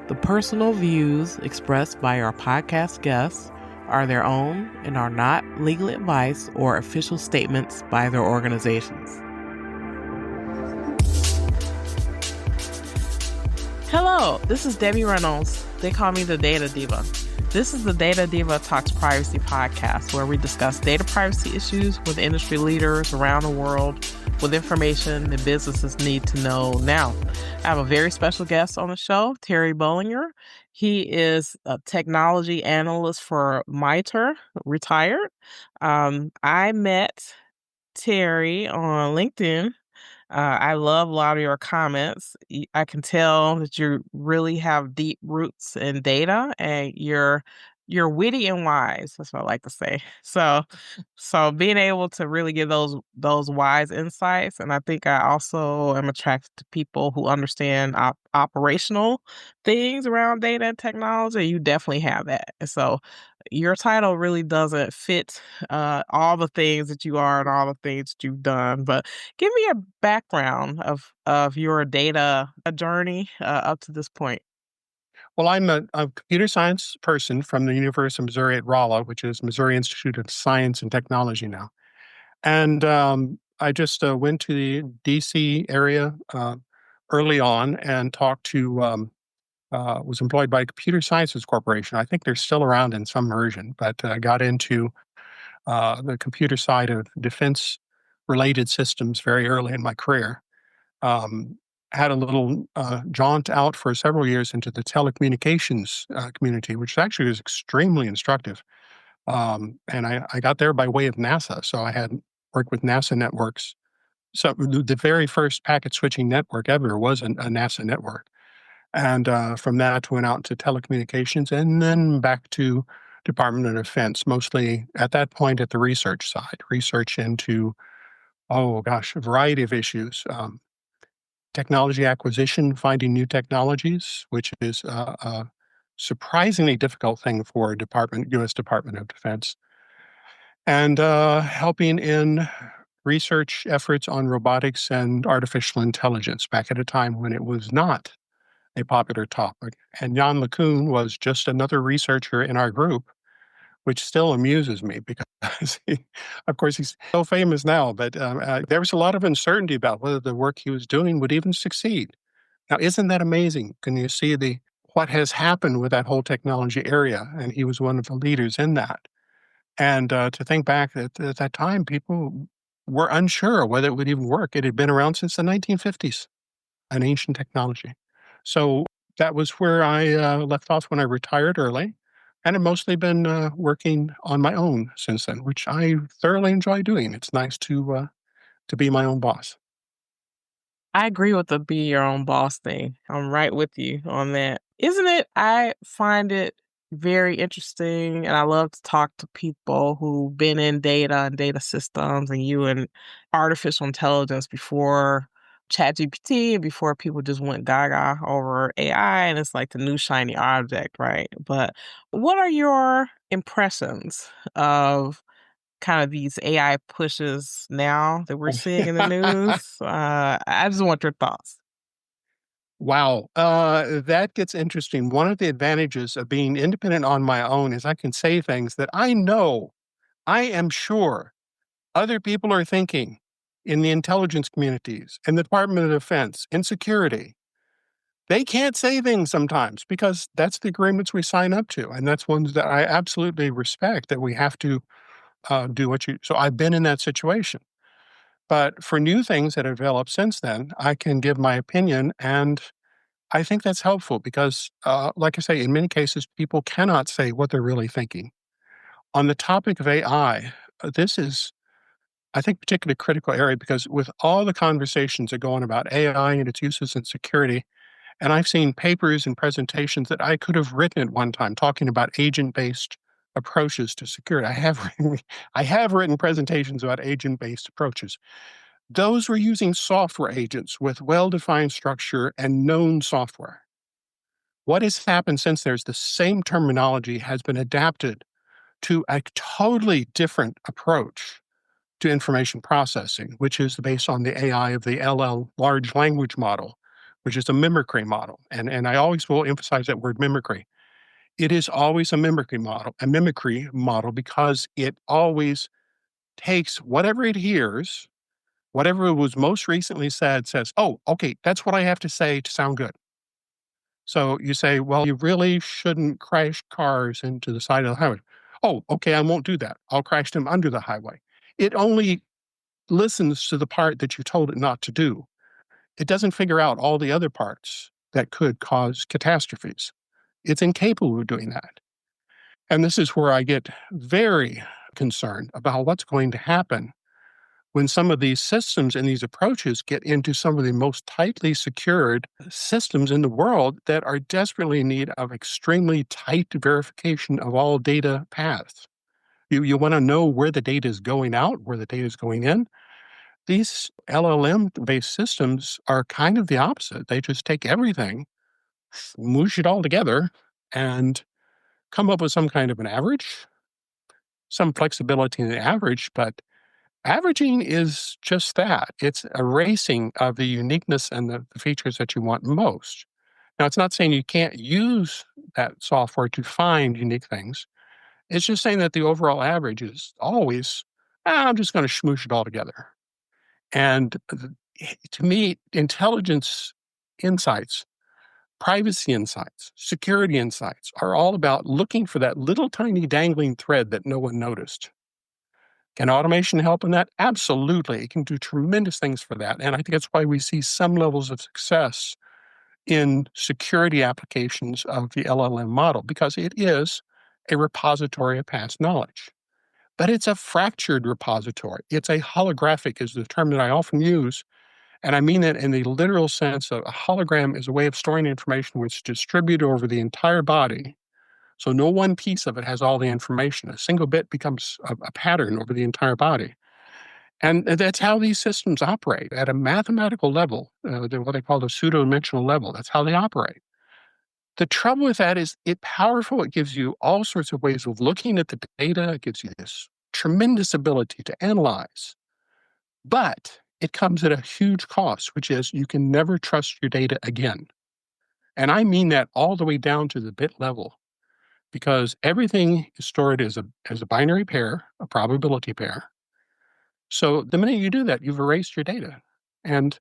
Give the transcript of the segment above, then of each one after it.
The personal views expressed by our podcast guests are their own and are not legal advice or official statements by their organizations. Hello, this is Debbie Reynolds. They call me the Data Diva. This is the Data Diva Talks Privacy podcast, where we discuss data privacy issues with industry leaders around the world with information that businesses need to know now. I have a very special guest on the show, Terry Bollinger. He is a technology analyst for MITRE, retired. I met Terry on LinkedIn. I love a lot of your comments. I can tell that you really have deep roots in data, and you're witty and wise. That's what I like to say. So being able to really give those wise insights, and I think I also am attracted to people who understand operational things around data and technology. You definitely have that, and so your title really doesn't fit all the things that you are and all the things that you've done, but give me a background of your data journey up to this point. Well, I'm a computer science person from the University of Missouri at Rolla, which is Missouri Institute of Science and Technology now. And I just went to the DC area early on and talked to, was employed by Computer Sciences Corporation. I think they're still around in some version, but I got into the computer side of defense related systems very early in my career. Um, had a little jaunt out for several years into the telecommunications community, which actually was extremely instructive. And I got there by way of NASA. So I had worked with NASA networks. So the very first packet switching network ever was a NASA network. And from that went out to telecommunications and then back to Department of Defense, mostly at that point at the research side, research into, oh gosh, a variety of issues. Technology acquisition, finding new technologies, which is a surprisingly difficult thing for U.S. Department of Defense, and helping in research efforts on robotics and artificial intelligence back at a time when it was not a popular topic. And Jan LeCun was just another researcher in our group, which still amuses me because, of course, he's so famous now, but there was a lot of uncertainty about whether the work he was doing would even succeed. Now, isn't that amazing? Can you see what has happened with that whole technology area? And he was one of the leaders in that. And to think back at that time, people were unsure whether it would even work. It had been around since the 1950s, an ancient technology. So that was where I left off when I retired early. And I've mostly been working on my own since then, which I thoroughly enjoy doing. It's nice to be my own boss. I agree with the be your own boss thing. I'm right with you on that. Isn't it? I find it very interesting, and I love to talk to people who've been in data and data systems and you and artificial intelligence before ChatGPT and before people just went gaga over AI and it's like the new shiny object, right? But what are your impressions of kind of these AI pushes now that we're seeing in the news? I just want your thoughts. Wow, that gets interesting. One of the advantages of being independent on my own is I can say things that I am sure other people are thinking in the intelligence communities, in the Department of Defense, in security. They can't say things sometimes because that's the agreements we sign up to, and that's ones that I absolutely respect, that we have to do what you. So I've been in that situation. But for new things that have developed since then, I can give my opinion, and I think that's helpful because, like I say, in many cases, people cannot say what they're really thinking. On the topic of AI, this is, I think, particularly critical area because with all the conversations that go on about AI and its uses in security, and I've seen papers and presentations that I could have written at one time talking about agent-based approaches to security. I have written presentations about agent-based approaches. Those were using software agents with well-defined structure and known software. What has happened since there's the same terminology has been adapted to a totally different approach to information processing, which is based on the AI of the LL large language model, which is a mimicry model. And I always will emphasize that word mimicry. It is always a mimicry model, because it always takes whatever it hears, whatever was most recently said, says, oh, okay, that's what I have to say to sound good. So you say, well, you really shouldn't crash cars into the side of the highway. Oh, okay, I won't do that. I'll crash them under the highway. It only listens to the part that you told it not to do. It doesn't figure out all the other parts that could cause catastrophes. It's incapable of doing that. And this is where I get very concerned about what's going to happen when some of these systems and these approaches get into some of the most tightly secured systems in the world that are desperately in need of extremely tight verification of all data paths. You want to know where the data is going out, where the data is going in. These LLM-based systems are kind of the opposite. They just take everything, smoosh it all together, and come up with some kind of an average, some flexibility in the average, but averaging is just that. It's erasing of the uniqueness and the features that you want most. Now, it's not saying you can't use that software to find unique things. It's just saying that the overall average is always, I'm just going to smoosh it all together. And to me, intelligence insights, privacy insights, security insights are all about looking for that little tiny dangling thread that no one noticed. Can automation help in that? Absolutely. It can do tremendous things for that. And I think that's why we see some levels of success in security applications of the LLM model, because it is a repository of past knowledge. But it's a fractured repository. It's a holographic, is the term that I often use. And I mean that in the literal sense of a hologram is a way of storing information which is distributed over the entire body. So no one piece of it has all the information. A single bit becomes a pattern over the entire body. And that's how these systems operate at a mathematical level, what they call the pseudo-dimensional level. That's how they operate. The trouble with that is it's powerful. It gives you all sorts of ways of looking at the data. It gives you this tremendous ability to analyze. But it comes at a huge cost, which is you can never trust your data again. And I mean that all the way down to the bit level, because everything is stored as a binary pair, a probability pair. So the minute you do that, you've erased your data. And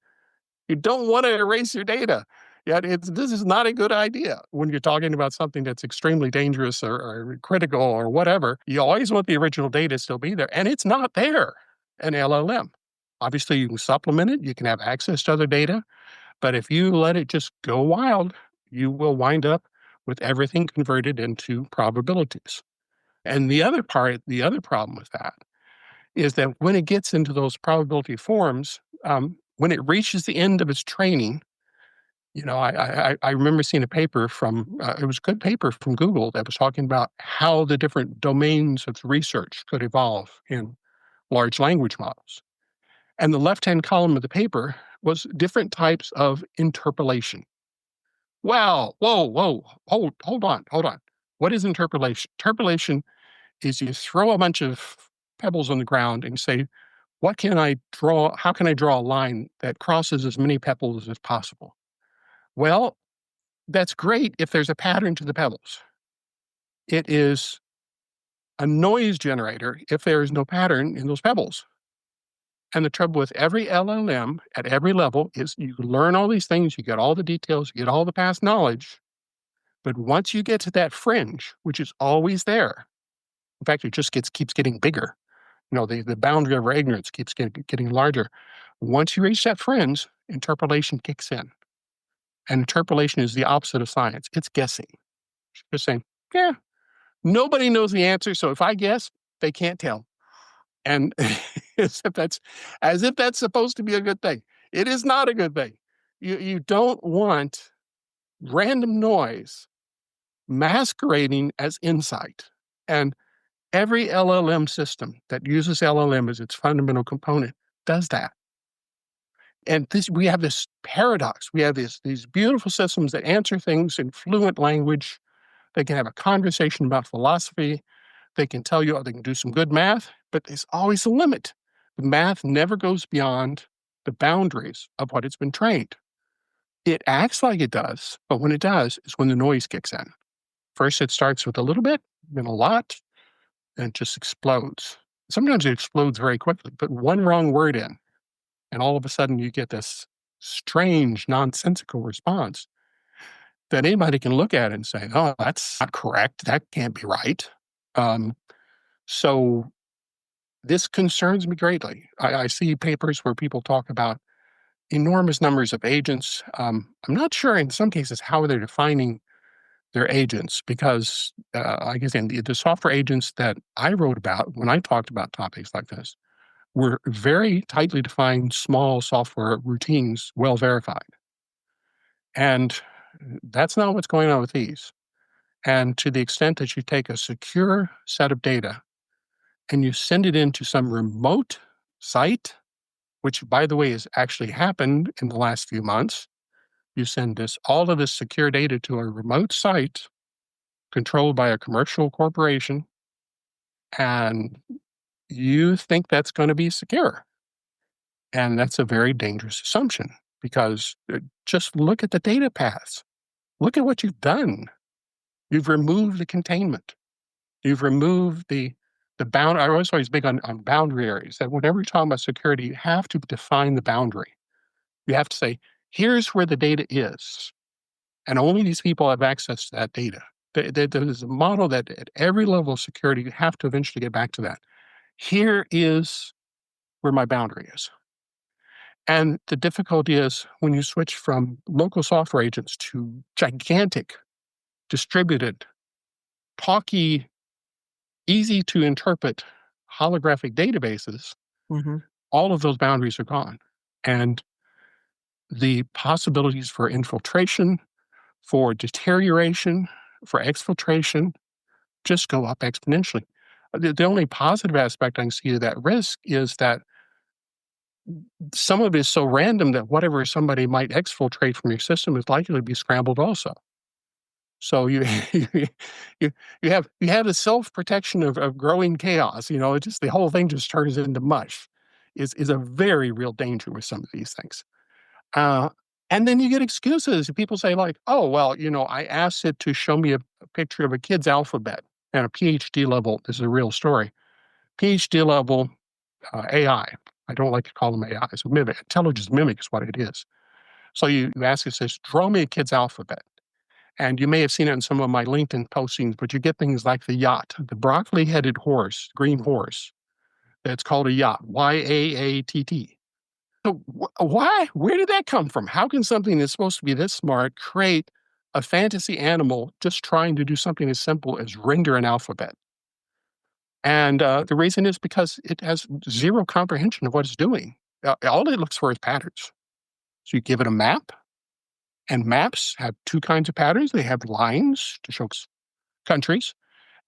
you don't want to erase your data. Yet this is not a good idea when you're talking about something that's extremely dangerous or critical or whatever. You always want the original data to still be there, and it's not there in LLM. Obviously, you can supplement it. You can have access to other data. But if you let it just go wild, you will wind up with everything converted into probabilities. And the other problem with that is that when it gets into those probability forms, when it reaches the end of its training, I remember seeing a paper from, it was a good paper from Google that was talking about how the different domains of research could evolve in large language models. And the left-hand column of the paper was different types of interpolation. Well, whoa, hold on. What is interpolation? Interpolation is you throw a bunch of pebbles on the ground and say, what can I draw? How can I draw a line that crosses as many pebbles as possible? Well, that's great if there's a pattern to the pebbles. It is a noise generator if there is no pattern in those pebbles. And the trouble with every LLM at every level is you learn all these things, you get all the details, you get all the past knowledge. But once you get to that fringe, which is always there, in fact, it just keeps getting bigger. The boundary of our ignorance keeps getting larger. Once you reach that fringe, interpolation kicks in. And interpolation is the opposite of science. It's guessing. It's just saying, yeah, nobody knows the answer. So if I guess, they can't tell. And as if that's supposed to be a good thing. It is not a good thing. You don't want random noise masquerading as insight. And every LLM system that uses LLM as its fundamental component does that. And we have this paradox. We have these beautiful systems that answer things in fluent language. They can have a conversation about philosophy. They can tell you, they can do some good math, but there's always a limit. The math never goes beyond the boundaries of what it's been trained. It acts like it does, but when it does is when the noise kicks in. First, it starts with a little bit, then a lot, and it just explodes. Sometimes it explodes very quickly, but one wrong word in, and all of a sudden you get this strange, nonsensical response that anybody can look at and say, "Oh, that's not correct. That can't be right." Um, so this concerns me greatly. I see papers where people talk about enormous numbers of agents. I'm not sure in some cases how they're defining their agents because, like again, the software agents that I wrote about when I talked about topics like this were very tightly defined small software routines, well verified. And that's not what's going on with these. And to the extent that you take a secure set of data and you send it into some remote site, which, by the way, has actually happened in the last few months, you send all of this secure data to a remote site controlled by a commercial corporation, and you think that's going to be secure. And that's a very dangerous assumption because just look at the data paths. Look at what you've done. You've removed the containment. You've removed the bound. I was always big on boundary areas. That whenever you're talking about security, you have to define the boundary. You have to say, here's where the data is, and only these people have access to that data. There's a model that at every level of security, you have to eventually get back to that. Here is where my boundary is. And the difficulty is when you switch from local software agents to gigantic, distributed, talky, easy to interpret holographic databases, Hmm. all of those boundaries are gone. And the possibilities for infiltration, for deterioration, for exfiltration just go up exponentially. The only positive aspect I can see to that risk is that some of it is so random that whatever somebody might exfiltrate from your system is likely to be scrambled also. So you you you have the self protection of growing chaos. It just the whole thing just turns into mush. Is a very real danger with some of these things. Uh, and then you get excuses. People say like, "Oh well, I asked it to show me a picture of a kid's alphabet and a PhD level. This is a real story. PhD level AI. I don't like to call them AI. So mimic intelligence mimic is what it is. So you ask it, says, draw me a kid's alphabet. And you may have seen it in some of my LinkedIn postings, but you get things like the yacht, the broccoli headed horse, green horse. That's called a yacht, YAATT. So why? Where did that come from? How can something that's supposed to be this smart create a fantasy animal just trying to do something as simple as render an alphabet? And the reason is because it has zero comprehension of what it's doing. All it looks for is patterns. So you give it a map, and maps have two kinds of patterns. They have lines to show countries,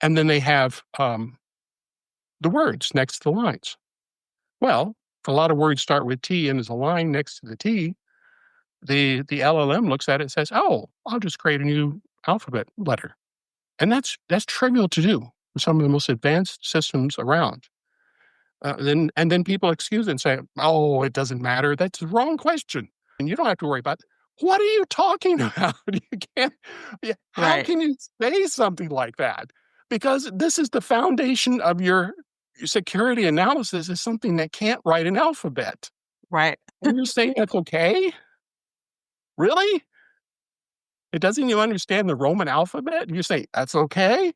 and then they have the words next to the lines. Well, if a lot of words start with T and there's a line next to the T, the LLM looks at it and says, "Oh, I'll just create a new alphabet letter," and that's trivial to do with some of the most advanced systems around. Then people excuse it and say, "Oh, it doesn't matter. That's the wrong question, and you don't have to worry about." What are you talking about? You can't. How Right. can you say something like that? Because this is the foundation of your security analysis is something that can't write an alphabet. Right. And you're saying that's okay? Really? It doesn't even understand the Roman alphabet? You say that's okay?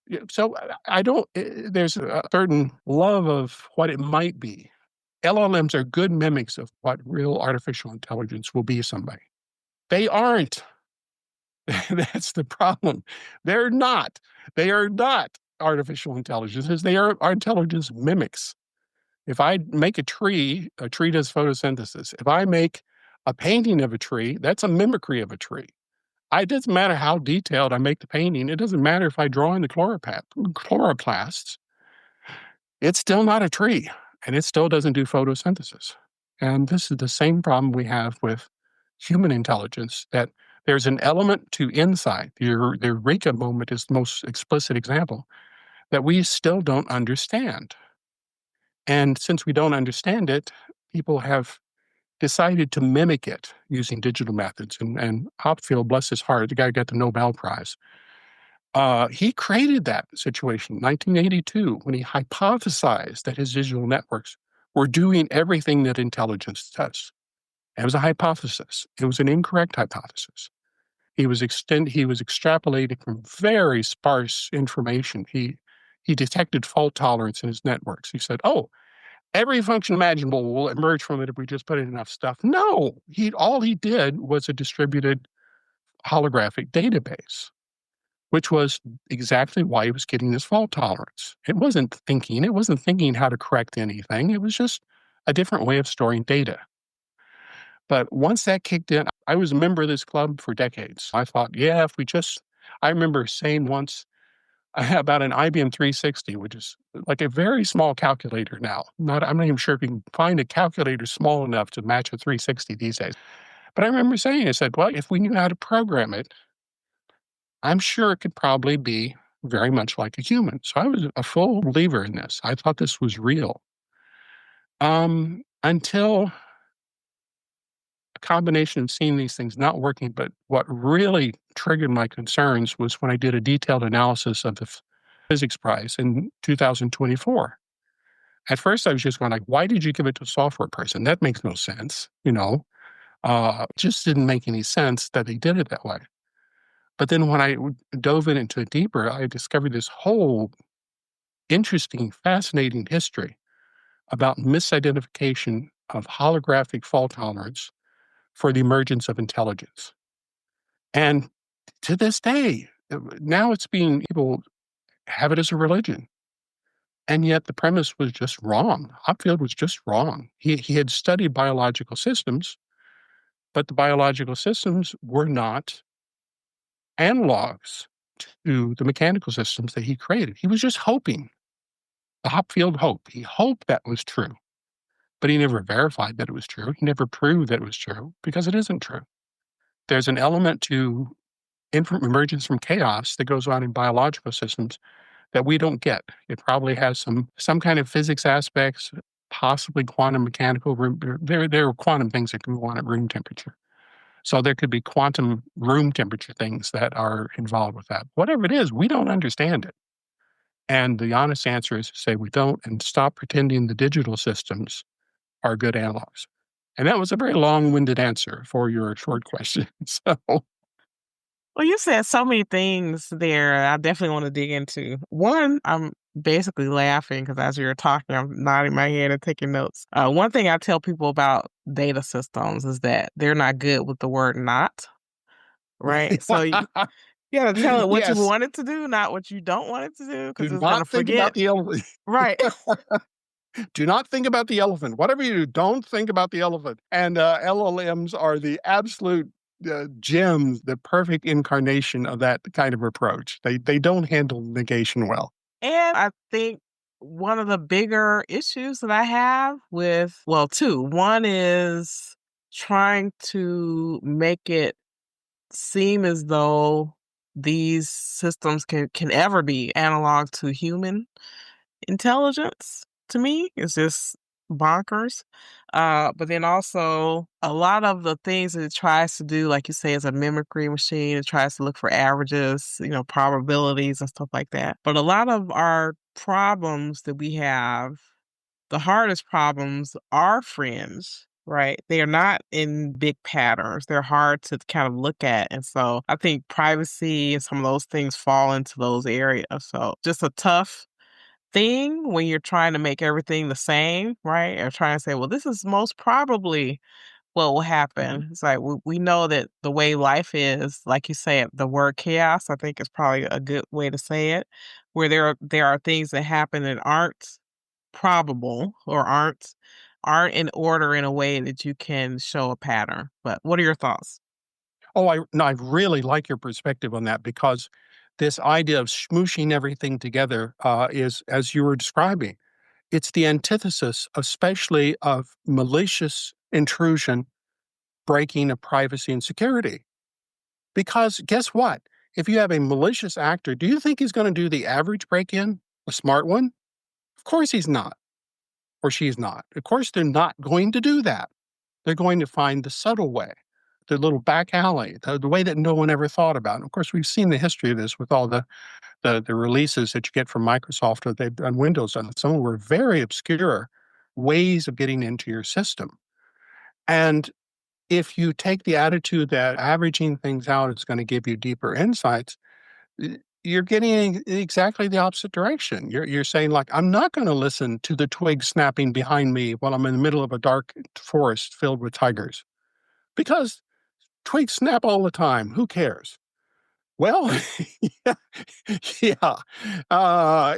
Yeah, so I don't. There's a certain love of what it might be. LLMs are good mimics of what real artificial intelligence will be someday. They aren't. That's the problem. They're not. They are not artificial intelligences. They are intelligence mimics. If I make a tree does photosynthesis. If I make a painting of a tree, that's a mimicry of a tree. It doesn't matter how detailed I make the painting. It doesn't matter if I draw in the chloroplasts. It's still not a tree, and it still doesn't do photosynthesis. And this is the same problem we have with human intelligence, that there's an element to insight. The eureka moment is the most explicit example that we still don't understand. And since we don't understand it, people have decided to mimic it using digital methods. And Hopfield, bless his heart, the guy got the Nobel Prize. He created that situation in 1982 when he hypothesized that his digital networks were doing everything that intelligence does. It was a hypothesis. It was an incorrect hypothesis. He was extrapolating from very sparse information. He detected fault tolerance in his networks. He said, "Oh, every function imaginable will emerge from it if we just put in enough stuff." No, all he did was a distributed holographic database, which was exactly why he was getting this fault tolerance. It wasn't thinking. It wasn't thinking how to correct anything. It was just a different way of storing data. But once that kicked in, I was a member of this club for decades. I thought, yeah, if we just, I remember saying once about an IBM 360, which is like a very small calculator now. I'm not even sure if you can find a calculator small enough to match a 360 these days. But I remember saying, I said, well, if we knew how to program it, I'm sure it could probably be very much like a human. So I was a full believer in this. I thought this was real. Until a combination of seeing these things not working, but what really triggered my concerns was when I did a detailed analysis of the physics prize in 2024. At first, I was just going like, why did you give it to a software person? That makes no sense, just didn't make any sense that they did it that way. But then when I dove into it deeper, I discovered this whole interesting, fascinating history about misidentification of holographic fault tolerance for the emergence of intelligence. And to this day, now people have it as a religion. And yet the premise was just wrong. Hopfield was just wrong. He had studied biological systems, but the biological systems were not analogs to the mechanical systems that he created. He was just hoping, the Hopfield hope. He hoped that was true, but he never verified that it was true. He never proved that it was true because it isn't true. There's an element to emergence from chaos that goes on in biological systems that we don't get. It probably has some kind of physics aspects, possibly quantum mechanical room. There are quantum things that can go on at room temperature. So there could be quantum room temperature things that are involved with that. Whatever it is, we don't understand it. And the honest answer is to say we don't and stop pretending the digital systems are good analogs. And that was a very long-winded answer for your short question. So Well, you said so many things there I definitely want to dig into. One, I'm basically laughing because as you're talking, I'm nodding my head and taking notes. One thing I tell people about data systems is that they're not good with the word not, right? So you got to tell it what you yes, want it to do, not what you don't want it to do, do because it's going to not think forget. about the elephant. Right. Do not think about the elephant. Whatever you do, don't think about the elephant. And LLMs are the absolute gems, the perfect incarnation of that kind of approach. They don't handle negation well. And I think one of the bigger issues that I have with, well, two. One is trying to make it seem as though these systems can ever be analog to human intelligence. To me, it's just bonkers. But then also a lot of the things that it tries to do, like you say, is a mimicry machine. It tries to look for averages, probabilities and stuff like that. But a lot of our problems that we have, the hardest problems are fringe, right? They are not in big patterns. They're hard to kind of look at. And so I think privacy and some of those things fall into those areas. So just a tough thing when you're trying to make everything the same, right? Or trying to say, well, this is most probably what will happen. It's like we know that the way life is, like you say, the word chaos, I think is probably a good way to say it, where there are things that happen that aren't probable or aren't in order in a way that you can show a pattern. But what are your thoughts? Oh, I really like your perspective on that because this idea of smooshing everything together is, as you were describing, it's the antithesis, especially of malicious intrusion, breaking of privacy and security. Because guess what? If you have a malicious actor, do you think he's going to do the average break in, a smart one? Of course he's not, or she's not. Of course they're not going to do that. They're going to find the subtle way, the little back alley, the way that no one ever thought about. And of course, we've seen the history of this with all the releases that you get from Microsoft or they've done Windows, and some were very obscure ways of getting into your system. And if you take the attitude that averaging things out is going to give you deeper insights, you're getting exactly the opposite direction. You're saying like, I'm not going to listen to the twig snapping behind me while I'm in the middle of a dark forest filled with tigers, because twigs snap all the time. Who cares? Well, yeah, yeah. Uh,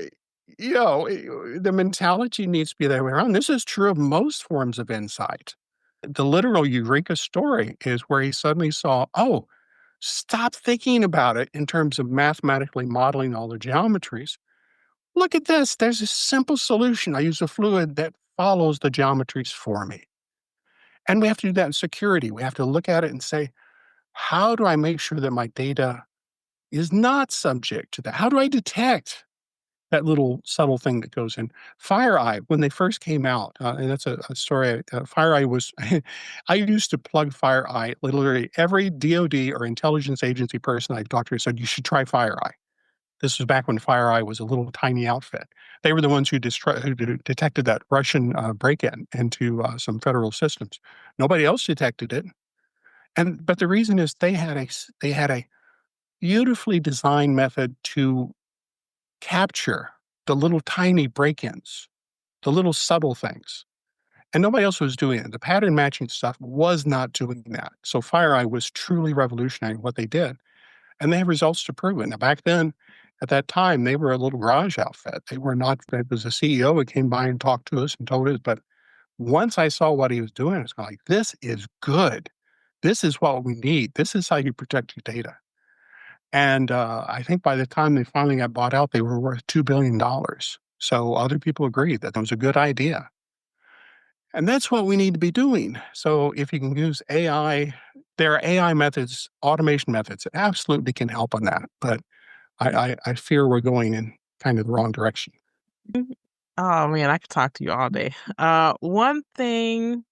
the mentality needs to be the other way around. This is true of most forms of insight. The literal eureka story is where he suddenly saw, oh, stop thinking about it in terms of mathematically modeling all the geometries. Look at this. There's a simple solution. I use a fluid that follows the geometries for me. And we have to do that in security. We have to look at it and say, how do I make sure that my data is not subject to that? How do I detect that little subtle thing that goes in? FireEye, when they first came out, and that's a story. FireEye was, I used to plug FireEye. Literally every DoD or intelligence agency person I talked to said, you should try FireEye. This was back when FireEye was a little tiny outfit. They were the ones who detected that Russian break-in into some federal systems. Nobody else detected it. But the reason is they had a beautifully designed method to capture the little tiny break-ins, the little subtle things, and nobody else was doing it. The pattern matching stuff was not doing that. So FireEye was truly revolutionary in what they did, and they have results to prove it. Now, back then, at that time, they were a little garage outfit. They were not. It was a CEO who came by and talked to us and told us. But once I saw what he was doing, it's like, this is good. This is what we need. This is how you protect your data. And I think by the time they finally got bought out, they were worth $2 billion. So other people agreed that was a good idea. And that's what we need to be doing. So if you can use AI, there are AI methods, automation methods that absolutely can help on that. But I fear we're going in kind of the wrong direction. Oh man, I could talk to you all day. One thing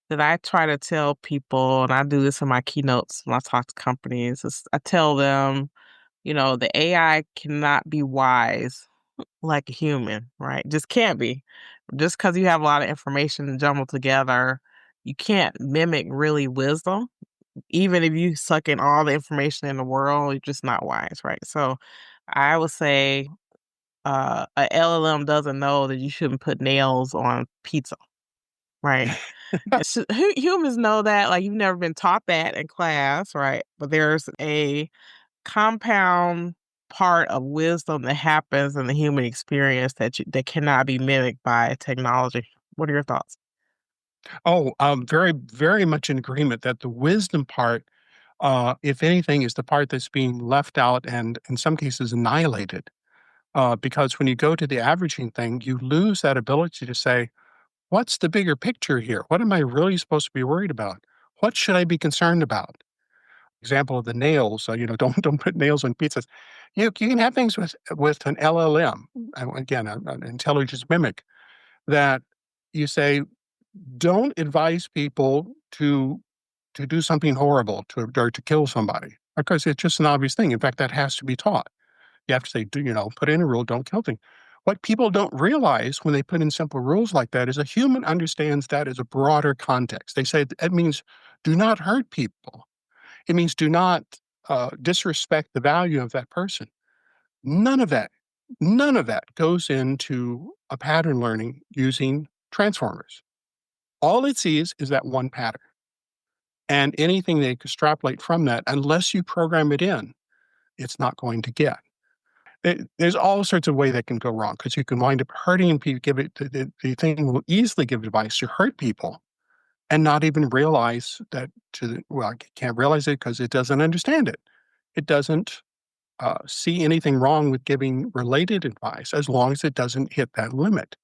that I try to tell people, and I do this in my keynotes when I talk to companies, is I tell them, the AI cannot be wise like a human, right? Just can't be. Just because you have a lot of information jumbled together, you can't mimic really wisdom. Even if you suck in all the information in the world, you're just not wise, right? So I would say a LLM doesn't know that you shouldn't put nails on pizza, right? Humans know that, like you've never been taught that in class, right? But there's a compound part of wisdom that happens in the human experience that cannot be mimicked by technology. What are your thoughts? Oh, very, very much in agreement that the wisdom part, if anything, is the part that's being left out and in some cases annihilated. Because when you go to the averaging thing, you lose that ability to say, what's the bigger picture here? What am I really supposed to be worried about? What should I be concerned about? Example of the nails, don't put nails on pizzas. You can have things with an LLM, again, an intelligence mimic, that you say, don't advise people to do something horrible or to kill somebody because it's just an obvious thing. In fact, that has to be taught. You have to say, put in a rule, don't kill things. What people don't realize when they put in simple rules like that is a human understands that as a broader context. They say it means do not hurt people. It means do not disrespect the value of that person. None of that, none of that goes into a pattern learning using transformers. All it sees is that one pattern. And anything they extrapolate from that, unless you program it in, it's not going to get. There's all sorts of ways that can go wrong because you can wind up hurting people. The thing will easily give advice to hurt people and not even realize that. It can't realize it because it doesn't understand it. It doesn't see anything wrong with giving related advice as long as it doesn't hit that limit.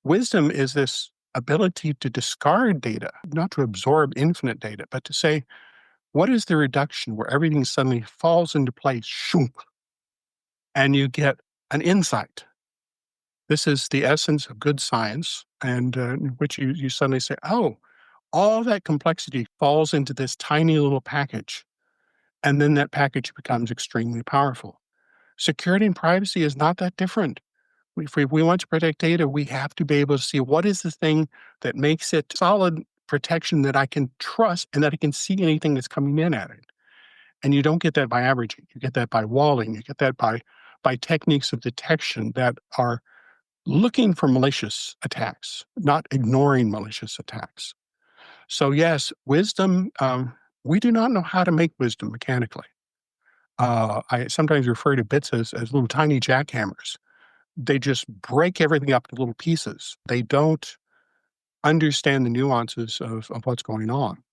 Wisdom is this ability to discard data, not to absorb infinite data, but to say, what is the reduction where everything suddenly falls into place, shoom, and you get an insight? This is the essence of good science, and in which you suddenly say, oh, all that complexity falls into this tiny little package, and then that package becomes extremely powerful. Security and privacy is not that different. If we want to protect data, we have to be able to see what is the thing that makes it solid protection that I can trust and that I can see anything that's coming in at it. And you don't get that by averaging. You get that by walling. You get that by techniques of detection that are looking for malicious attacks, not ignoring malicious attacks. So yes, wisdom. We do not know how to make wisdom mechanically. I sometimes refer to bits as little tiny jackhammers. They just break everything up into little pieces. They don't understand the nuances of what's going on.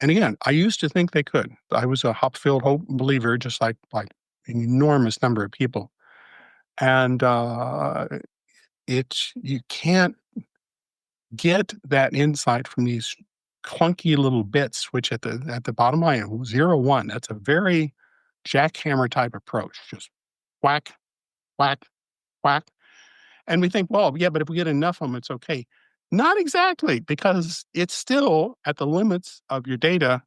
And again, I used to think they could. I was a Hopfield Hope believer, just like an enormous number of people. And you can't get that insight from these clunky little bits, which at the bottom line, 0, 1, that's a very jackhammer type approach. Just whack, whack, whack. And we think, well, yeah, but if we get enough of them, it's okay. Not exactly, because it's still at the limits of your data,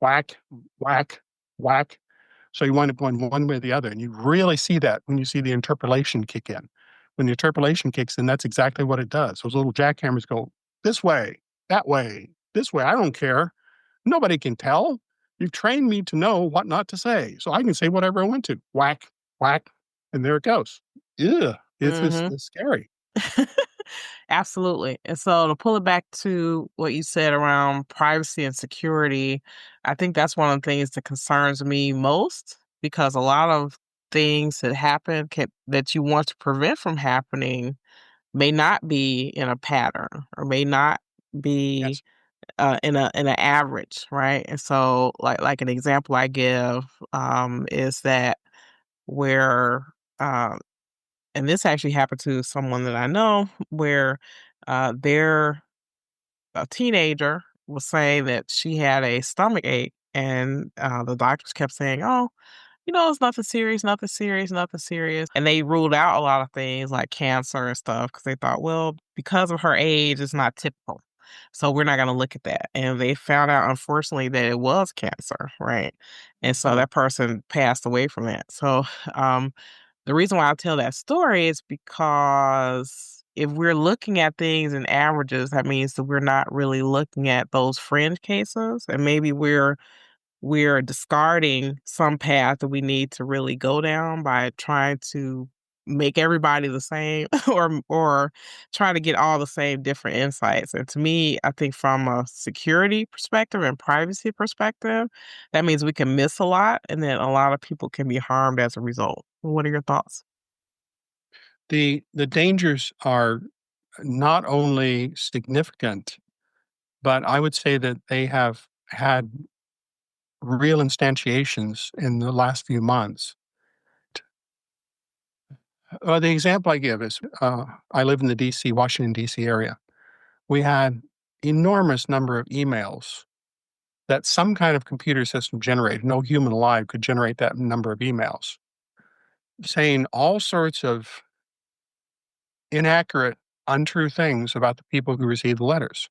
whack, whack, whack. So you wind up going one way or the other. And you really see that when you see the interpolation kick in. When the interpolation kicks in, that's exactly what it does. Those little jackhammers go this way, that way, this way. I don't care. Nobody can tell. You've trained me to know what not to say. So I can say whatever I want to. Whack, whack, and there it goes. Ugh. It's scary. Absolutely. And so to pull it back to what you said around privacy and security, I think that's one of the things that concerns me most because a lot of things that happen that you want to prevent from happening may not be in a pattern or may not be Yes. in an average, right? And so like an example I give is that where and this actually happened to someone that I know where their a teenager was saying that she had a stomach ache, and the doctors kept saying, "Oh, it's nothing serious, nothing serious, nothing serious." And they ruled out a lot of things like cancer and stuff because they thought, well, because of her age, it's not typical. So we're not going to look at that. And they found out, unfortunately, that it was cancer, right? And so Oh, that person passed away from that. So um, the reason why I tell that story is because if we're looking at things in averages, that means that we're not really looking at those fringe cases, and maybe we're discarding some path that we need to really go down by trying to make everybody the same or trying to get all the same different insights. And to me, I think from a security perspective and privacy perspective, that means we can miss a lot and then a lot of people can be harmed as a result. What are your thoughts? the dangers are not only significant, but I would say that they have had real instantiations in the last few months. The example I give is I live in the DC, Washington, DC area. We had enormous number of emails that some kind of computer system generated. No human alive could generate that number of emails saying all sorts of inaccurate, untrue things about the people who received the letters,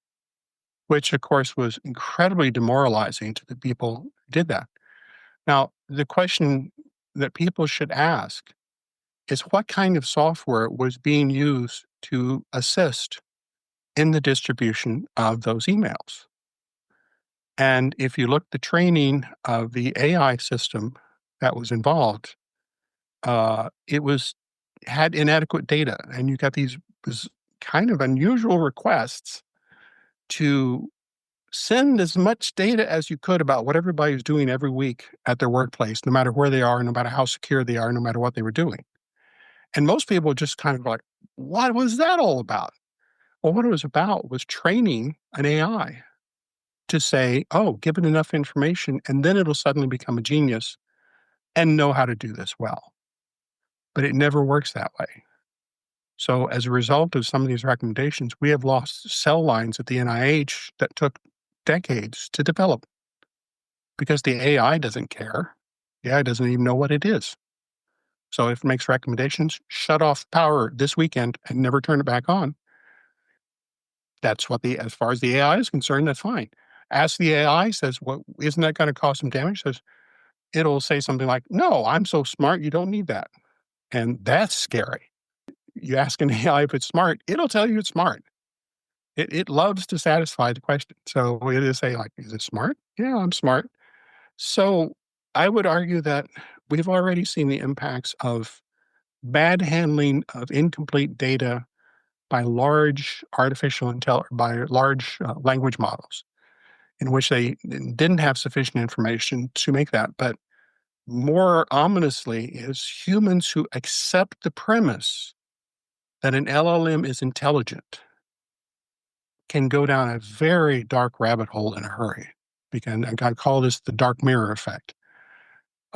which of course was incredibly demoralizing to the people who did that. Now, the question that people should ask is what kind of software was being used to assist in the distribution of those emails? And if you look at the training of the AI system that was involved, it was had inadequate data, and you got these kind of unusual requests to send as much data as you could about what everybody's doing every week at their workplace, no matter where they are, no matter how secure they are, no matter what they were doing. And most people just kind of like, what was that all about? Well, what it was about was training an AI to say, oh, give it enough information, and then it'll suddenly become a genius and know how to do this well. But it never works that way. So, as a result of some of these recommendations, we have lost cell lines at the NIH that took decades to develop because the AI doesn't care. The AI doesn't even know what it is. So, if it makes recommendations, shut off power this weekend and never turn it back on. That's what as far as the AI is concerned, that's fine. Ask the AI, says, "Well, isn't that going to cause some damage?" Says, it'll say something like, "No, I'm so smart, you don't need that." And that's scary. You ask an AI if it's smart, it'll tell you it's smart. It loves to satisfy the question. So it'll say, like, "Is it smart?" "Yeah, I'm smart." So I would argue that we've already seen the impacts of bad handling of incomplete data by large by large language models, in which they didn't have sufficient information to make that. But more ominously is humans who accept the premise that an LLM is intelligent can go down a very dark rabbit hole in a hurry. Because I call this the dark mirror effect.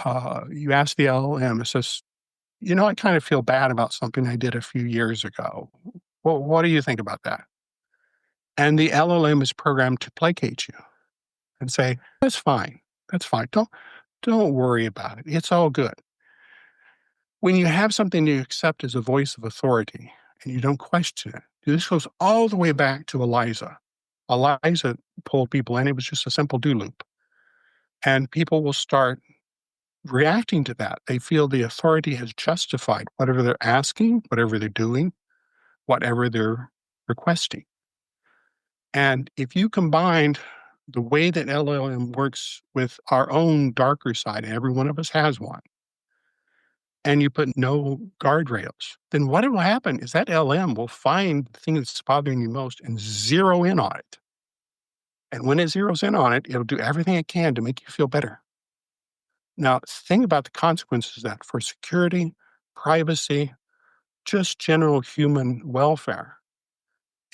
You ask the LLM, it says, I kind of feel bad about something I did a few years ago. Well, what do you think about that? And the LLM is programmed to placate you and say, "That's fine. That's fine. Don't worry about it. It's all good." When you have something you accept as a voice of authority and you don't question it, this goes all the way back to Eliza. Eliza pulled people in. It was just a simple do loop. And people will start reacting to that. They feel the authority has justified whatever they're asking, whatever they're doing, whatever they're requesting. And if you combined the way that LLM works with our own darker side, and every one of us has one, and you put no guardrails, then what will happen is that LM will find the thing that's bothering you most and zero in on it. And when it zeroes in on it, it'll do everything it can to make you feel better. Now, think about the consequences of that for security, privacy, just general human welfare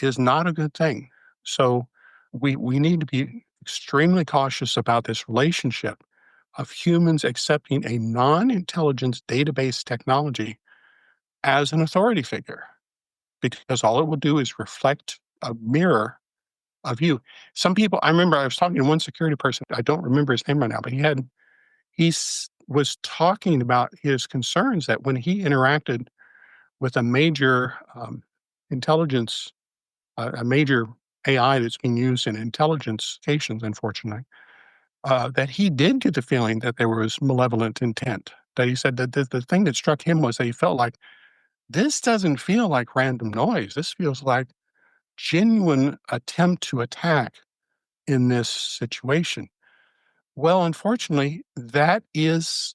is not a good thing. So we need to be extremely cautious about this relationship of humans accepting a non-intelligence database technology as an authority figure, because all it will do is reflect a mirror of you. Some people, I remember I was talking to one security person, I don't remember his name right now, but was talking about his concerns that when he interacted with a major intelligence, a major AI that's being used in intelligence cases, unfortunately, that he did get the feeling that there was malevolent intent. That he said that the thing that struck him was that he felt like, this doesn't feel like random noise. This feels like genuine attempt to attack in this situation. Well, unfortunately, that is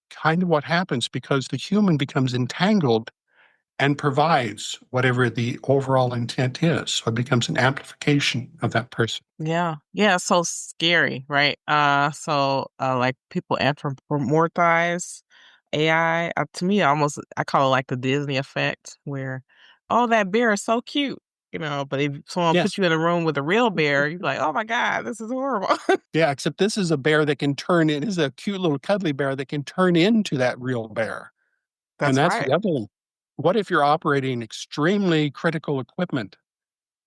kind of what happens because the human becomes entangled and provides whatever the overall intent is. So it becomes an amplification of that person. Yeah. Yeah, it's so scary, right? Like people anthropomorphize AI. To me, almost I call it like the Disney effect, where, oh, that bear is so cute, but if someone Yes. puts you in a room with a real bear, you're like, oh my God, this is horrible. Yeah, except this is a bear that can turn in, is a cute little cuddly bear that can turn into that real bear. And That's that's right. the other one. What if you're operating extremely critical equipment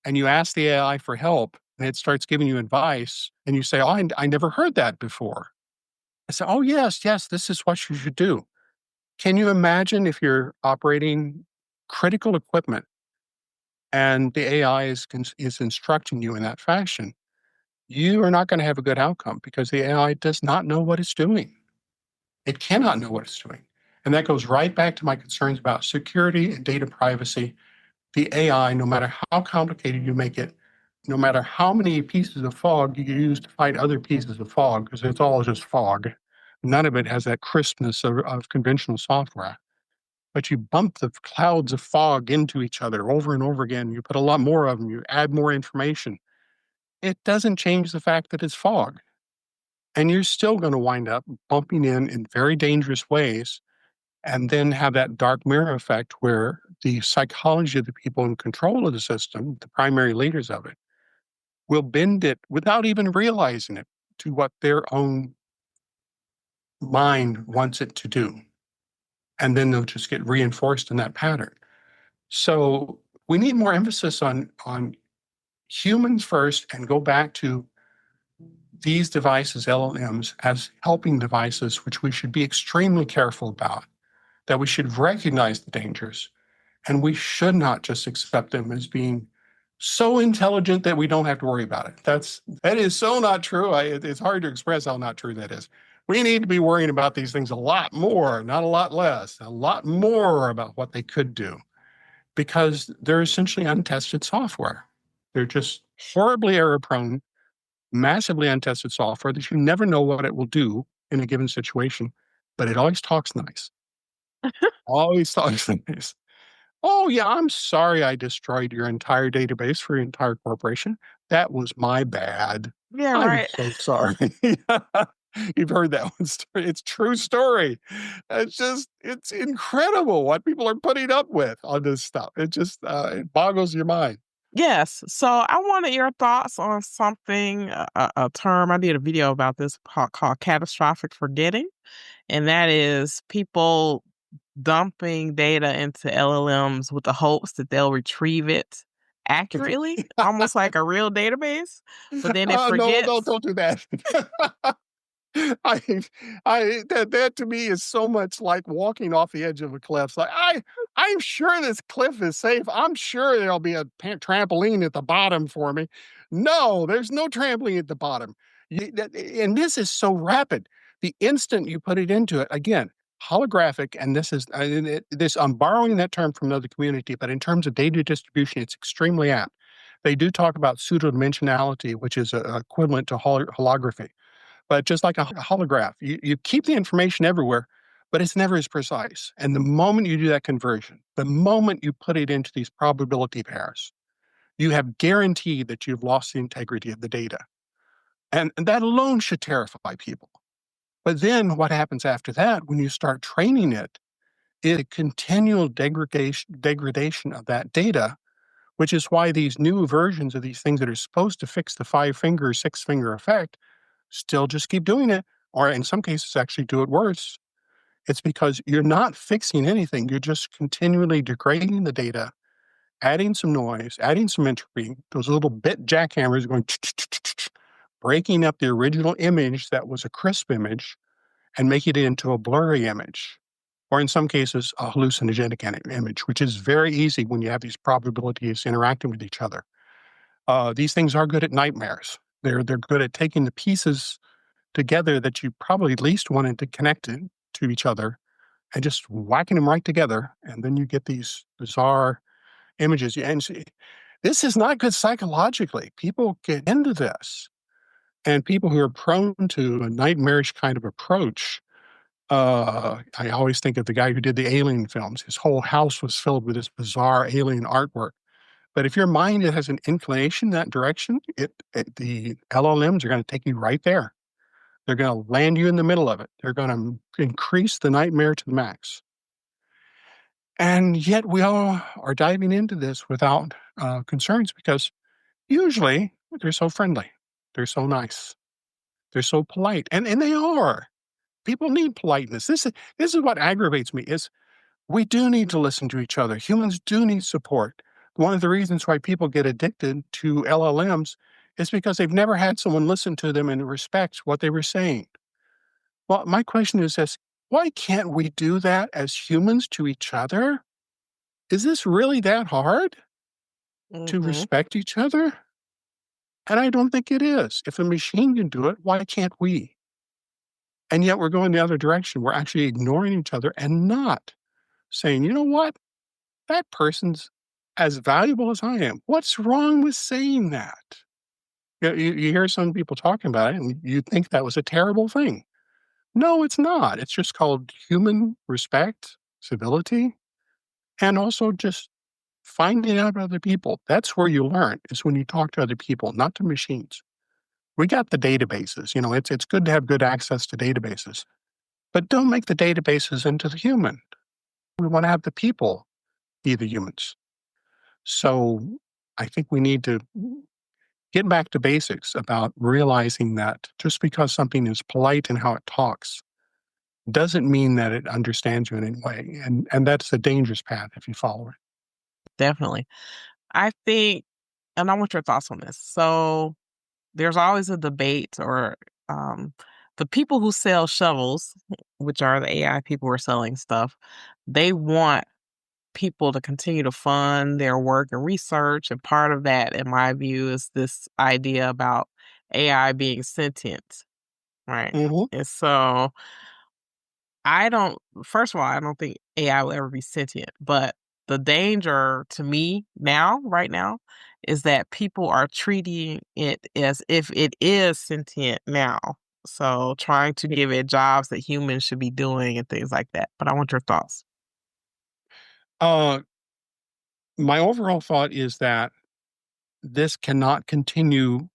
and you ask the AI for help and it starts giving you advice and you say, "Oh, I never heard that before." I say, "Oh, yes, yes, this is what you should do." Can you imagine if you're operating critical equipment and the AI is instructing you in that fashion? You are not going to have a good outcome because the AI does not know what it's doing. It cannot know what it's doing. And that goes right back to my concerns about security and data privacy. The AI, no matter how complicated you make it, no matter how many pieces of fog you use to fight other pieces of fog, because it's all just fog, none of it has that crispness of conventional software. But you bump the clouds of fog into each other over and over again. You put a lot more of them, you add more information. It doesn't change the fact that it's fog. And you're still going to wind up bumping in very dangerous ways and then have that dark mirror effect where the psychology of the people in control of the system, the primary leaders of it, will bend it without even realizing it to what their own mind wants it to do. And then they'll just get reinforced in that pattern. So we need more emphasis on humans first and go back to these devices, LLMs, as helping devices, which we should be extremely careful about, that we should recognize the dangers, and we should not just accept them as being so intelligent that we don't have to worry about it. That is so not true. It's hard to express how not true that is. We need to be worrying about these things a lot more, not a lot less, a lot more about what they could do, because they're essentially untested software. They're just horribly error prone, massively untested software that you never know what it will do in a given situation, but it always talks nice. Always talks nice. Oh, yeah, I'm sorry I destroyed your entire database for your entire corporation. That was my bad. Yeah, I'm right. so sorry. You've heard that one story. It's true story. It's incredible what people are putting up with on this stuff. It boggles your mind. Yes. So I wanted your thoughts on something, a term. I did a video about this called catastrophic forgetting. And that is people dumping data into LLMs with the hopes that they'll retrieve it accurately, almost like a real database, but then it Oh, no, forgets. don't do that. I, that to me is so much like walking off the edge of a cliff. It's like I'm sure this cliff is safe. I'm sure there'll be a trampoline at the bottom for me. No, there's no trampoline at the bottom. And this is so rapid. The instant you put it into it, again, holographic, and this. I'm borrowing that term from another community, but in terms of data distribution, it's extremely apt. They do talk about pseudo-dimensionality, which is equivalent to holography. But just like a holograph, you keep the information everywhere, but it's never as precise. And the moment you do that conversion, the moment you put it into these probability pairs, you have guaranteed that you've lost the integrity of the data. And that alone should terrify people. But then what happens after that, when you start training it, is a continual degradation of that data, which is why these new versions of these things that are supposed to fix the 5-finger, 6-finger effect still just keep doing it, or in some cases actually do it worse. It's because you're not fixing anything. You're just continually degrading the data, adding some noise, adding some entropy, those little bit jackhammers going breaking up the original image that was a crisp image and making it into a blurry image, or in some cases, a hallucinogenic image, which is very easy when you have these probabilities interacting with each other. These things are good at nightmares. They're good at taking the pieces together that you probably least wanted to connect to each other and just whacking them right together. And then you get these bizarre images. And this is not good psychologically. People get into this. And people who are prone to a nightmarish kind of approach, I always think of the guy who did the Alien films. His whole house was filled with this bizarre alien artwork. But if your mind has an inclination in that direction, the LLMs are going to take you right there. They're going to land you in the middle of it. They're going to increase the nightmare to the max. And yet we all are diving into this without concerns because usually they're so friendly. They're so nice. They're so polite. And they are. People need politeness. This is what aggravates me is we do need to listen to each other. Humans do need support. One of the reasons why people get addicted to LLMs is because they've never had someone listen to them and respect what they were saying. Well, my question is this: why can't we do that as humans to each other? Is this really that hard to Hmm. respect each other? And I don't think it is. If a machine can do it, why can't we? And yet we're going the other direction. We're actually ignoring each other and not saying, you know what? That person's as valuable as I am. What's wrong with saying that? You hear some people talking about it and you think that was a terrible thing. No, it's not. It's just called human respect, civility, and also just finding out other people. That's where you learn, is when you talk to other people, not to machines. We got the databases. It's good to have good access to databases, but don't make the databases into the human. We want to have the people be the humans. So I think we need to get back to basics about realizing that just because something is polite in how it talks doesn't mean that it understands you in any way. And that's a dangerous path if you follow it. Definitely. I think, and I want your thoughts on this. So there's always a debate or um, the people who sell shovels, which are the AI people who are selling stuff, they want people to continue to fund their work and research. And part of that, in my view, is this idea about AI being sentient, right? Hmm. And so I don't, first of all, I don't think AI will ever be sentient, but the danger to me now, right now, is that people are treating it as if it is sentient now. So trying to give it jobs that humans should be doing and things like that. But I want your thoughts. Uh, my overall thought is that this cannot continue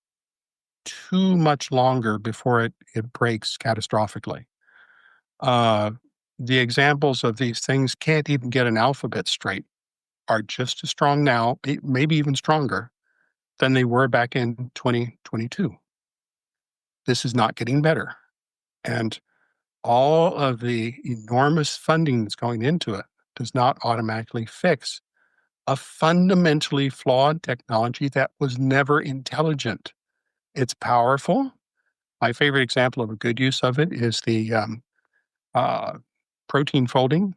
too much longer before it breaks catastrophically. Uh, the examples of these things can't even get an alphabet straight are just as strong now, maybe even stronger than they were back in 2022. This is not getting better. And all of the enormous funding that's going into it does not automatically fix a fundamentally flawed technology that was never intelligent. It's powerful. My favorite example of a good use of it is the uh, protein folding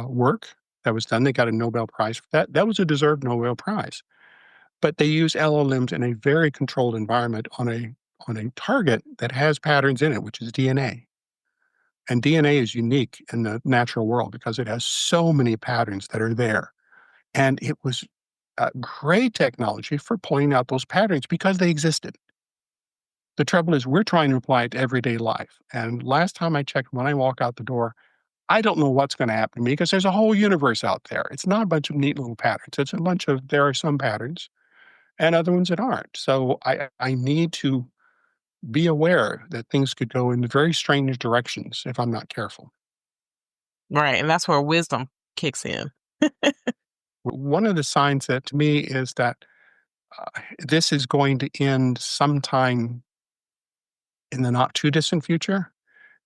work that was done. They got a Nobel Prize for that. That was a deserved Nobel Prize. But they use LLMs in a very controlled environment on a target that has patterns in it, which is DNA. And DNA is unique in the natural world because it has so many patterns that are there. And it was great technology for pulling out those patterns because they existed. The trouble is, we're trying to apply it to everyday life. And last time I checked, when I walk out the door, I don't know what's going to happen to me because there's a whole universe out there. It's not a bunch of neat little patterns. It's a bunch of, there are some patterns and other ones that aren't. So I need to be aware that things could go in very strange directions if I'm not careful. Right. And that's where wisdom kicks in. One of the signs that to me is that this is going to end sometime in the not too distant future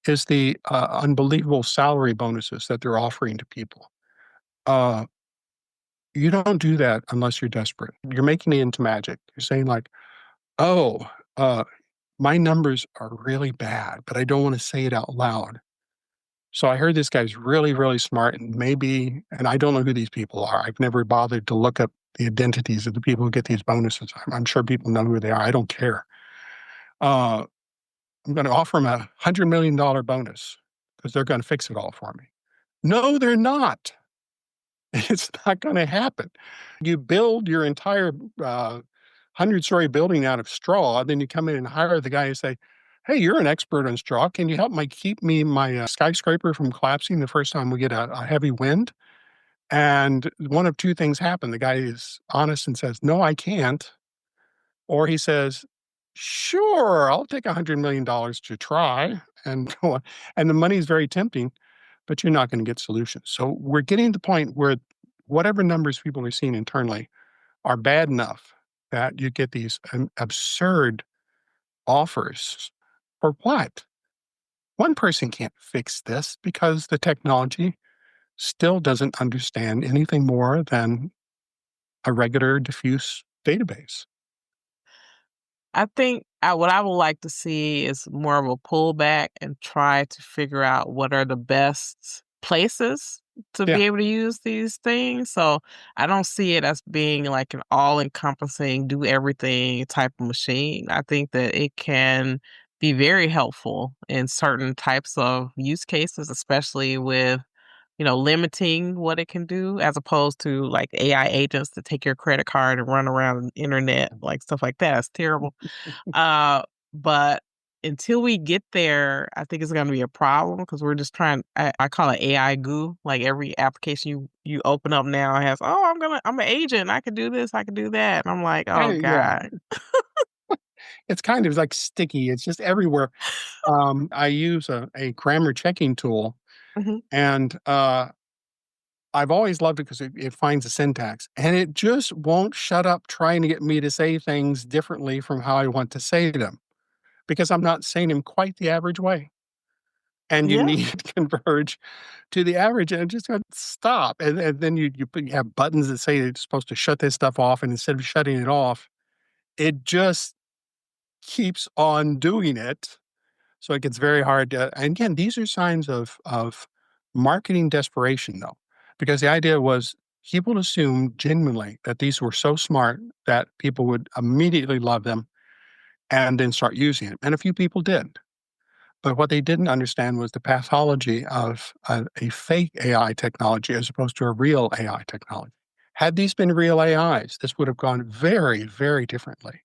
is the unbelievable salary bonuses that they're offering to people. Uh, you don't do that unless you're desperate. You're making it into magic. You're saying like, oh, uh, my numbers are really bad, but I don't want to say it out loud. So I heard this guy's really, really smart, and maybe, and I don't know who these people are. I've never bothered to look up the identities of the people who get these bonuses. I'm sure people know who they are. I don't care. Uh, I'm going to offer them $100 million bonus because they're going to fix it all for me. No, they're not. It's not going to happen. You build your entire 100-story building out of straw, then you come in and hire the guy and say, "Hey, you're an expert on straw. Can you help my keep me my skyscraper from collapsing the first time we get a heavy wind?" And one of two things happen. The guy is honest and says, "No, I can't," or he says, "Sure, I'll take $100 million to try," and go on. And the money is very tempting, but you're not going to get solutions. So we're getting to the point where whatever numbers people are seeing internally are bad enough that you get these absurd offers. For what? One person can't fix this because the technology still doesn't understand anything more than a regular diffuse database. I think what I would like to see is more of a pullback and try to figure out what are the best places to Yeah. be able to use these things. So I don't see it as being like an all encompassing, do everything type of machine. I think that it can be very helpful in certain types of use cases, especially with limiting what it can do as opposed to like AI agents to take your credit card and run around the internet, like stuff like that. It's terrible. Uh, but until we get there, I think it's going to be a problem because we're just trying. I call it AI goo. Like every application you open up now has, oh, I'm an agent. I can do this. I can do that. And I'm like, oh Yeah. god. It's kind of like sticky. It's just everywhere. I use a grammar checking tool, Mhm. and I've always loved it because it finds the syntax, and it just won't shut up trying to get me to say things differently from how I want to say them because I'm not saying them quite the average way. And you Yeah. need to converge to the average, and it just got stop. And then you have buttons that say it's supposed to shut this stuff off, and instead of shutting it off, it just keeps on doing it. So it gets very hard to, and again, these are signs of marketing desperation, though, because the idea was People assumed genuinely that these were so smart that people would immediately love them and then start using it. And a few people did. But what they didn't understand was the pathology of a fake AI technology as opposed to a real AI technology. Had these been real AIs, this would have gone very, very differently.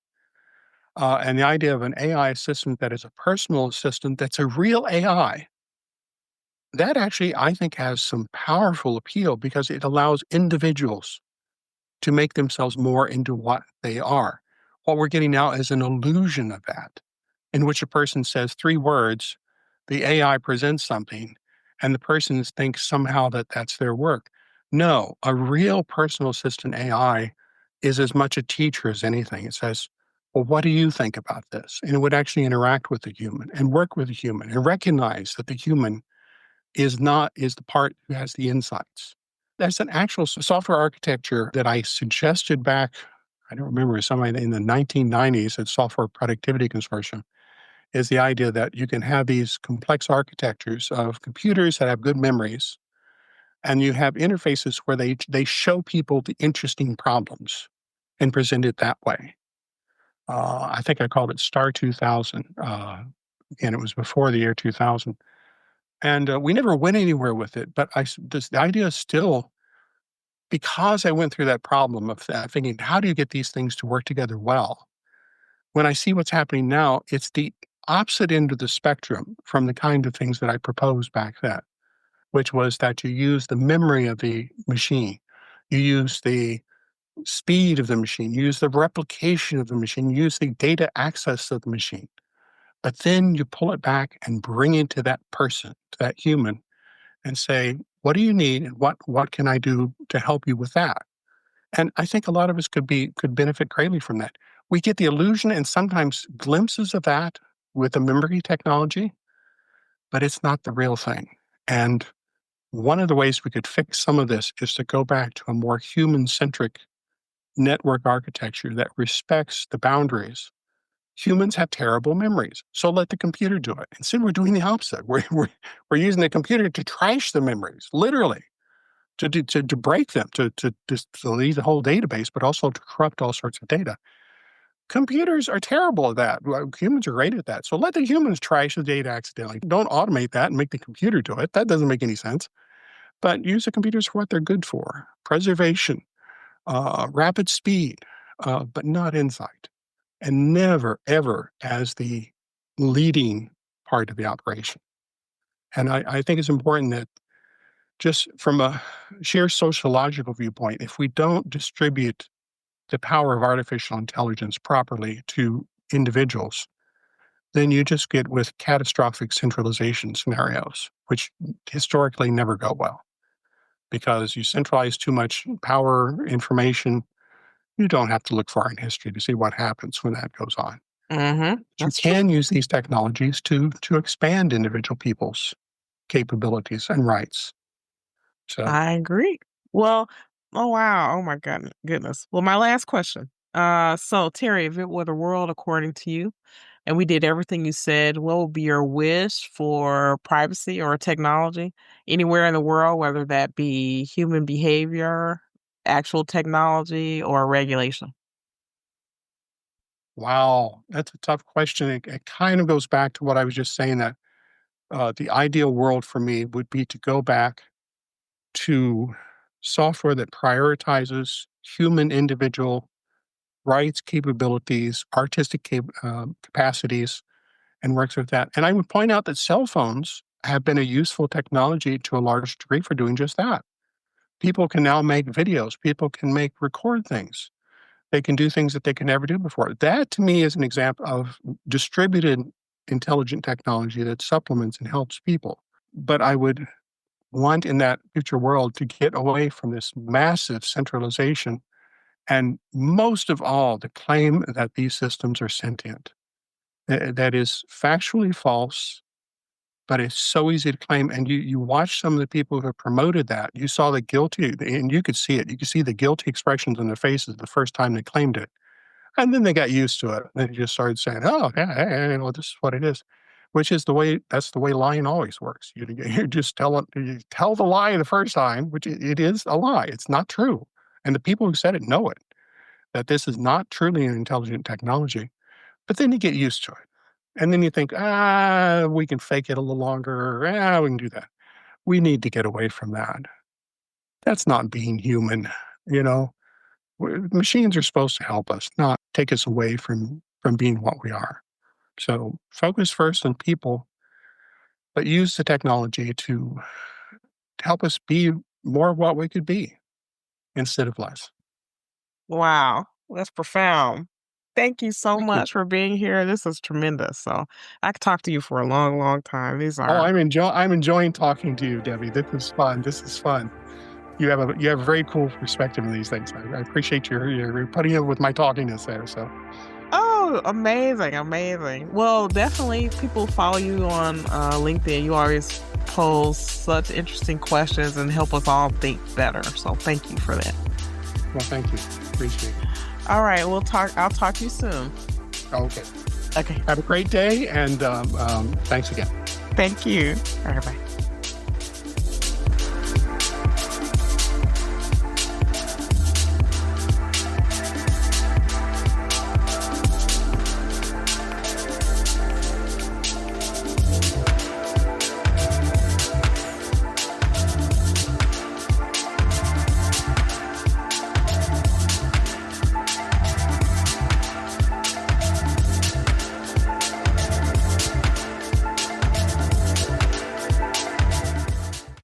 And the idea of an AI assistant that is a personal assistant that's a real AI, that actually, I think, has some powerful appeal because it allows individuals to make themselves more into what they are. What we're getting now is an illusion of that, in which a person says 3 words, the AI presents something, and the person thinks somehow that that's their work. No, a real personal assistant AI is as much a teacher as anything. It says, well, what do you think about this? And it would actually interact with the human and work with the human and recognize that the human is the part who has the insights. There's an actual software architecture that I suggested back, I don't remember, somebody in the 1990s at Software Productivity Consortium, is the idea that you can have these complex architectures of computers that have good memories, and you have interfaces where they show people the interesting problems and present it that way. I think I called it Star 2000, and it was before the year 2000. And we never went anywhere with it, but the idea is still, because I went through that problem of thinking, how do you get these things to work together well? When I see what's happening now, it's the opposite end of the spectrum from the kind of things that I proposed back then, which was that you use the memory of the machine, you use the speed of the machine, you use the replication of the machine, you use the data access of the machine. But then you pull it back and bring it to that person, to that human, and say, what do you need and what can I do to help you with that? And I think a lot of us could benefit greatly from that. We get the illusion and sometimes glimpses of that with the memory technology, but it's not the real thing. And one of the ways we could fix some of this is to go back to a more human-centric network architecture that respects the boundaries. Humans have terrible memories, so let the computer do it. Instead, we're doing the opposite. We're using the computer to trash the memories, literally, to break them, to delete the whole database, but also to corrupt all sorts of data. Computers are terrible at that. Well, humans are great at that. So let the humans trash the data accidentally. Don't automate that and make the computer do it. That doesn't make any sense. But use the computers for what they're good for: preservation, rapid speed, but not insight. And never, ever as the leading part of the operation. And I think it's important that, just from a sheer sociological viewpoint, if we don't distribute the power of artificial intelligence properly to individuals, then you just get with catastrophic centralization scenarios, which historically never go well. Because you centralize too much power, information, you don't have to look far in history to see what happens when that goes on. Mm-hmm. You That's true. can use these technologies to expand individual people's capabilities and rights. So, I agree. Well, oh wow. Oh my goodness. Well, my last question. So Terry, if it were the world according to you, and we did everything you said, what would be your wish for privacy or technology anywhere in the world, whether that be human behavior, actual technology, or regulation? wow, that's a tough question. It kind of goes back to what I was just saying, that the ideal world for me would be to go back to software that prioritizes human individual rights, capabilities, capacities, and works with that. And I would point out that cell phones have been a useful technology to a large degree for doing just that. People can now make videos, people can record things. They can do things that they could never do before. That to me is an example of distributed intelligent technology that supplements and helps people. But I would want in that future world to get away from this massive centralization and, most of all, the claim that these systems are sentient. That is factually false, but it's so easy to claim. And you watch some of the people who have promoted that. You saw the guilty, and you could see it. You could see the guilty expressions on their faces the first time they claimed it. And then they got used to it. They just started saying, oh, yeah, well, this is what it is. which is that's the way lying always works. You just you tell the lie the first time, which it is a lie. It's not true. And the people who said it know it, that this is not truly an intelligent technology. But then you get used to it. And then you think, we can fake it a little longer. We can do that. We need to get away from that. That's not being human, you know. Machines are supposed to help us, not take us away from being what we are. So focus first on people, but use the technology to help us be more of what we could be instead of less. Wow, that's profound. Thank you so Thank you. much for being here. This is tremendous. So I could talk to you for a long, long time. These Oh, are I'm enjoying talking to you, Debbie. This is fun. This is fun. You have a very cool perspective on these things. I appreciate your putting up with my talkiness there. So oh, amazing, amazing. Well, definitely people follow you on LinkedIn. You always pose such interesting questions and help us all think better. So thank you for that. well, thank you. Appreciate it. All right, I'll talk to you soon. Okay. Okay. Have a great day, and thanks again. Thank you. All right, bye.